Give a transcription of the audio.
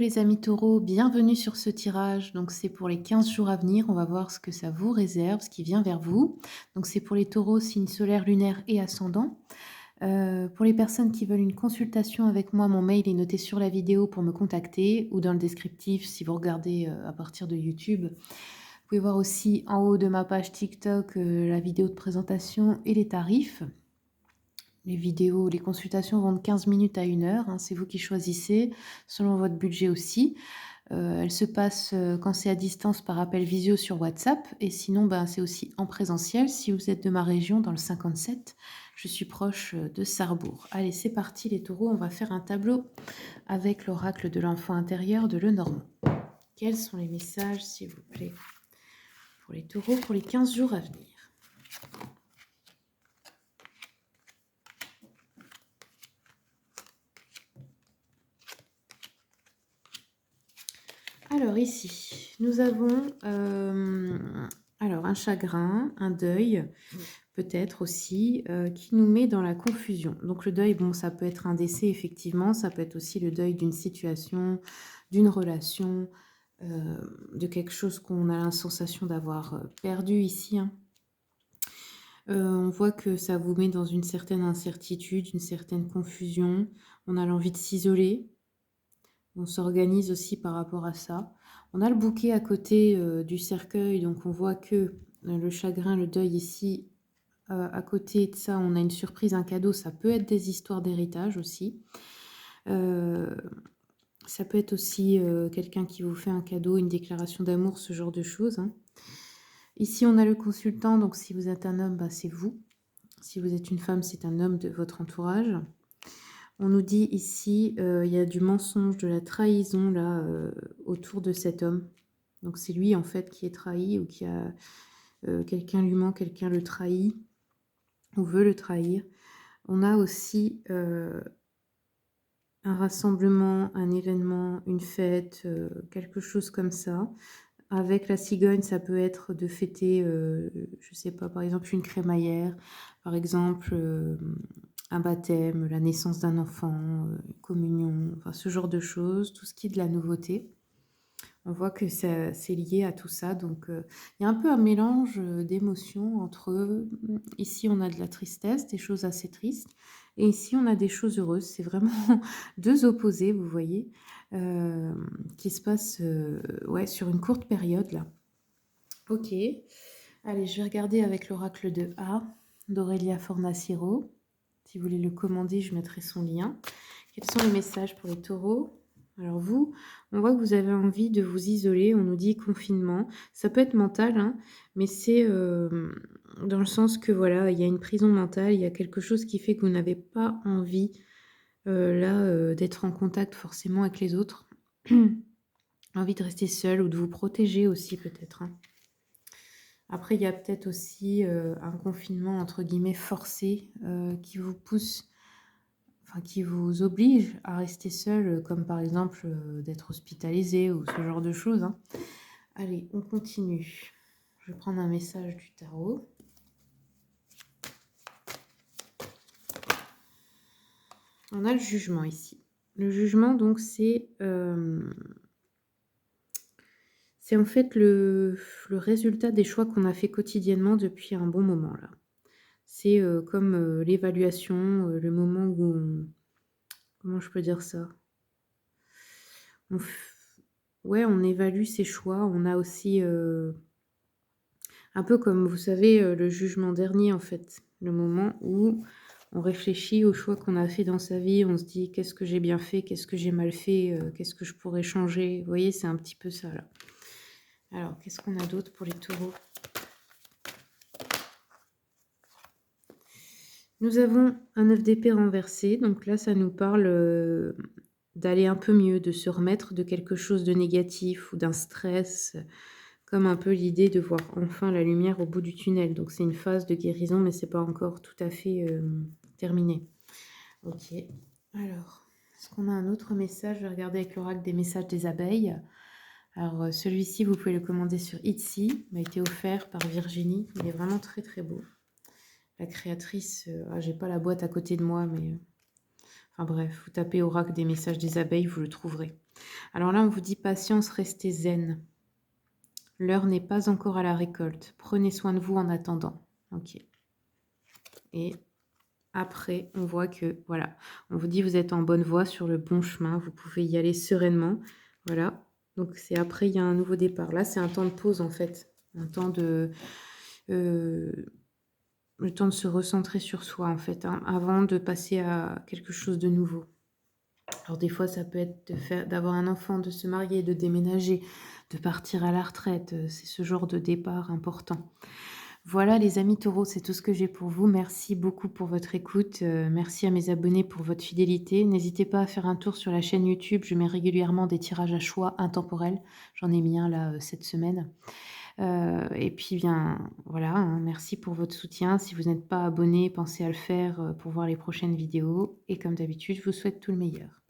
les amis taureaux, bienvenue sur ce tirage. Donc c'est pour les 15 jours à venir, on va voir ce que ça vous réserve, ce qui vient vers vous. Donc c'est pour les taureaux, signe solaire, lunaire et ascendant. Pour les personnes qui veulent une consultation avec moi, mon mail est noté sur la vidéo pour me contacter ou dans le descriptif si vous regardez à partir de YouTube. Vous pouvez voir aussi en haut de ma page TikTok la vidéo de présentation et les tarifs. Les vidéos, les consultations vont de 15 minutes à 1 heure, hein, c'est vous qui choisissez, selon votre budget aussi. Elle se passe quand c'est à distance par appel visio sur WhatsApp et sinon ben, c'est aussi en présentiel si vous êtes de ma région dans le 57. Je suis proche de Sarrebourg. Allez, c'est parti les taureaux, on va faire un tableau avec l'oracle de l'enfant intérieur de Lenormand. Quels sont les messages s'il vous plaît pour les taureaux pour les 15 jours à venir? Alors ici, nous avons alors un chagrin, un deuil, peut-être aussi, qui nous met dans la confusion. Donc le deuil, bon, ça peut être un décès, effectivement, ça peut être aussi le deuil d'une situation, d'une relation, de quelque chose qu'on a la sensation d'avoir perdu ici, hein. On voit que ça vous met dans une certaine incertitude, une certaine confusion. On a l'envie de s'isoler. On s'organise aussi par rapport à ça. On a le bouquet à côté du cercueil, donc on voit que le chagrin, le deuil ici, à côté de ça, on a une surprise, un cadeau. Ça peut être des histoires d'héritage aussi. Ça peut être aussi quelqu'un qui vous fait un cadeau, une déclaration d'amour, ce genre de choses, hein. Ici, on a le consultant, donc si vous êtes un homme, bah, c'est vous. Si vous êtes une femme, c'est un homme de votre entourage. On nous dit ici, il y a du mensonge, de la trahison là autour de cet homme. Donc c'est lui en fait qui est trahi ou qui a quelqu'un lui ment, quelqu'un le trahit ou veut le trahir. On a aussi un rassemblement, un événement, une fête, quelque chose comme ça. Avec la cigogne, ça peut être de fêter, je sais pas, par exemple une crémaillère, par exemple un baptême, la naissance d'un enfant, une communion, enfin ce genre de choses, tout ce qui est de la nouveauté. On voit que c'est lié à tout ça, donc il y a un peu un mélange d'émotions entre, ici on a de la tristesse, des choses assez tristes, et ici on a des choses heureuses. C'est vraiment deux opposés, vous voyez, qui se passent ouais, sur une courte période là. Ok, allez, je vais regarder avec l'oracle de A, d'Aurélia Fornaciro. Si vous voulez le commander, je mettrai son lien. Quels sont les messages pour les taureaux? Alors vous, on voit que vous avez envie de vous isoler. On nous dit confinement. Ça peut être mental, hein, mais c'est dans le sens que voilà, il y a une prison mentale, il y a quelque chose qui fait que vous n'avez pas envie là d'être en contact forcément avec les autres. Envie de rester seul ou de vous protéger aussi peut-être, hein. Après, il y a peut-être aussi un confinement entre guillemets forcé qui vous pousse, enfin qui vous oblige à rester seul, comme par exemple d'être hospitalisé ou ce genre de choses, hein. Allez, on continue. Je vais prendre un message du tarot. On a le jugement ici. Le jugement, donc, c'est en fait le résultat des choix qu'on a fait quotidiennement depuis un bon moment, là. C'est comme l'évaluation, le moment où comment je peux dire ça? Ouais, on évalue ses choix. On a aussi, un peu comme, vous savez, le jugement dernier, en fait. Le moment où on réfléchit aux choix qu'on a fait dans sa vie. On se dit: «Qu'est-ce que j'ai bien fait? Qu'est-ce que j'ai mal fait? Qu'est-ce que je pourrais changer?» Vous voyez, c'est un petit peu ça, là. Alors, qu'est-ce qu'on a d'autre pour les taureaux? Nous avons un 9 d'épée renversé. Donc là, ça nous parle d'aller un peu mieux, de se remettre de quelque chose de négatif ou d'un stress, comme un peu l'idée de voir enfin la lumière au bout du tunnel. Donc c'est une phase de guérison, mais c'est pas encore tout à fait terminé. Ok. Alors, est-ce qu'on a un autre message? Je vais regarder avec l'oracle des messages des abeilles. Alors celui-ci, vous pouvez le commander sur Etsy. Il m'a été offert par Virginie. Il est vraiment très très beau. La créatrice, j'ai pas la boîte à côté de moi, mais Enfin bref, vous tapez oracle des messages des abeilles, vous le trouverez. Alors là, on vous dit patience, restez zen. L'heure n'est pas encore à la récolte. Prenez soin de vous en attendant. Ok. Et après, on voit que, voilà, on vous dit vous êtes en bonne voie, sur le bon chemin, vous pouvez y aller sereinement. Voilà. Donc c'est après, il y a un nouveau départ. Là, c'est un temps de pause en fait. Un temps de... le temps de se recentrer sur soi en fait, hein, avant de passer à quelque chose de nouveau. Alors des fois, ça peut être d'avoir un enfant, de se marier, de déménager, de partir à la retraite. C'est ce genre de départ important. Voilà les amis taureaux, c'est tout ce que j'ai pour vous. Merci beaucoup pour votre écoute. Merci à mes abonnés pour votre fidélité. N'hésitez pas à faire un tour sur la chaîne YouTube. Je mets régulièrement des tirages à choix intemporels. J'en ai mis un là cette semaine. Et puis bien voilà, hein, merci pour votre soutien. Si vous n'êtes pas abonné, pensez à le faire pour voir les prochaines vidéos. Et comme d'habitude, je vous souhaite tout le meilleur.